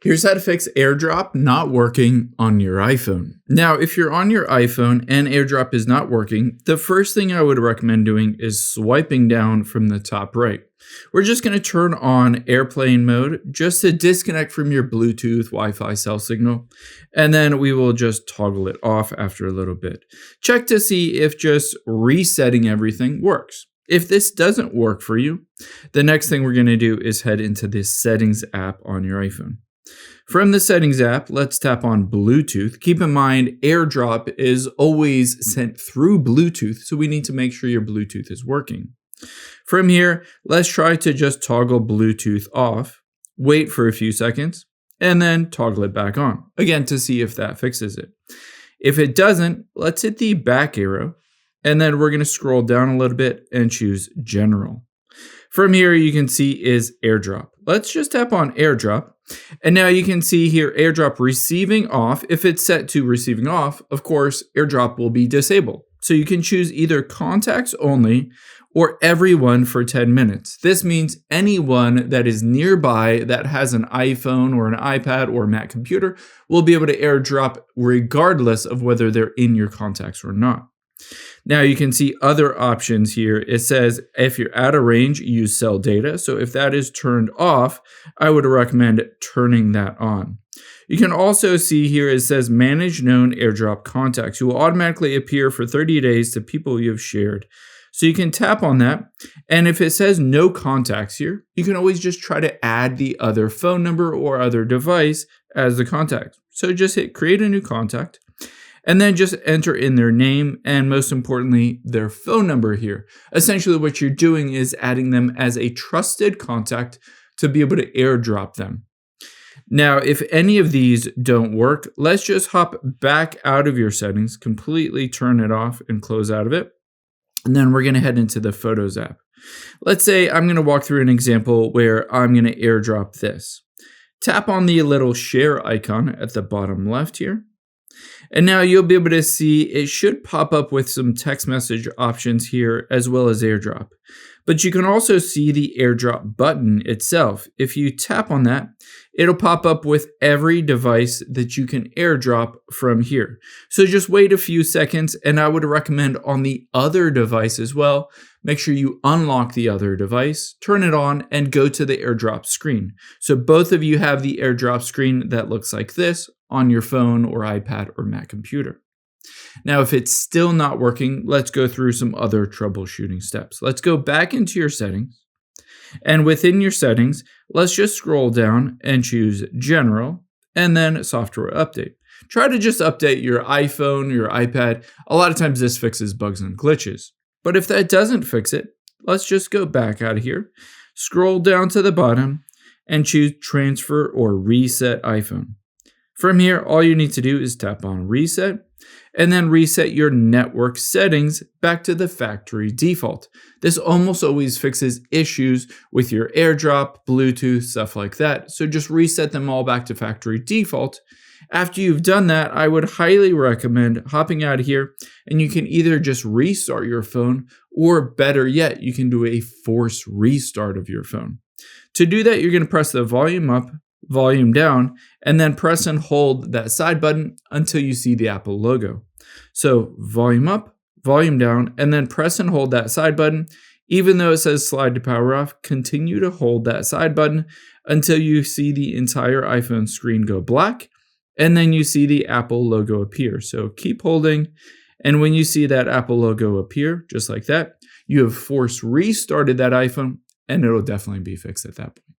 Here's how to fix AirDrop not working on your iPhone. Now, if you're on your iPhone and AirDrop is not working, the first thing I would recommend doing is swiping down from the top right. We're just going to turn on airplane mode just to disconnect from your Bluetooth Wi-Fi cell signal, and then we will just toggle it off after a little bit. Check to see if just resetting everything works. If this doesn't work for you, the next thing we're going to do is head into the Settings app on your iPhone. From the Settings app, let's tap on Bluetooth. Keep in mind, AirDrop is always sent through Bluetooth, so we need to make sure your Bluetooth is working. From here, let's try to just toggle Bluetooth off, wait for a few seconds, and then toggle it back on, again to see if that fixes it. If it doesn't, let's hit the back arrow, and then we're going to scroll down a little bit and choose General. From here, you can see is AirDrop. Let's just tap on AirDrop. And now you can see here AirDrop receiving off. If it's set to receiving off, of course, AirDrop will be disabled. So you can choose either contacts only or everyone for 10 minutes. This means anyone that is nearby that has an iPhone or an iPad or Mac computer will be able to AirDrop regardless of whether they're in your contacts or not. Now you can see other options here. It says if you're out of range, use cell data. So if that is turned off, I would recommend turning that on. You can also see here it says manage known AirDrop contacts, who will automatically appear for 30 days to people you have shared. So you can tap on that. And if it says no contacts here, you can always just try to add the other phone number or other device as the contact. So just hit create a new contact. And then just enter in their name and most importantly, their phone number here. Essentially what you're doing is adding them as a trusted contact to be able to AirDrop them. Now, if any of these don't work, let's just hop back out of your settings, completely turn it off and close out of it. And then we're going to head into the Photos app. Let's say I'm going to walk through an example where I'm going to AirDrop this. Tap on the little share icon at the bottom left here. And now you'll be able to see it should pop up with some text message options here as well as AirDrop. But you can also see the AirDrop button itself. If you tap on that, it'll pop up with every device that you can AirDrop from here. So just wait a few seconds, and I would recommend on the other device as well, make sure you unlock the other device, turn it on, and go to the AirDrop screen. So both of you have the AirDrop screen that looks like this on your phone or iPad or Mac computer. Now, if it's still not working, let's go through some other troubleshooting steps. Let's go back into your settings. And within your settings, let's just scroll down and choose General and then Software Update. Try to just update your iPhone, your iPad. A lot of times this fixes bugs and glitches. But if that doesn't fix it, let's just go back out of here, scroll down to the bottom, and choose Transfer or Reset iPhone. From here, all you need to do is tap on Reset, and then reset your network settings back to the factory default. This almost always fixes issues with your AirDrop, Bluetooth, stuff like that. So just reset them all back to factory default. After you've done that, I would highly recommend hopping out of here, and you can either just restart your phone, or better yet, you can do a force restart of your phone. To do that, you're going to press the volume up, volume down, and then press and hold that side button until you see the Apple logo. So volume up, volume down, and then press and hold that side button. Even though it says slide to power off, continue to hold that side button until you see the entire iPhone screen go black, and then you see the Apple logo appear. So keep holding, and when you see that Apple logo appear, just like that, you have force restarted that iPhone, and it'll definitely be fixed at that point.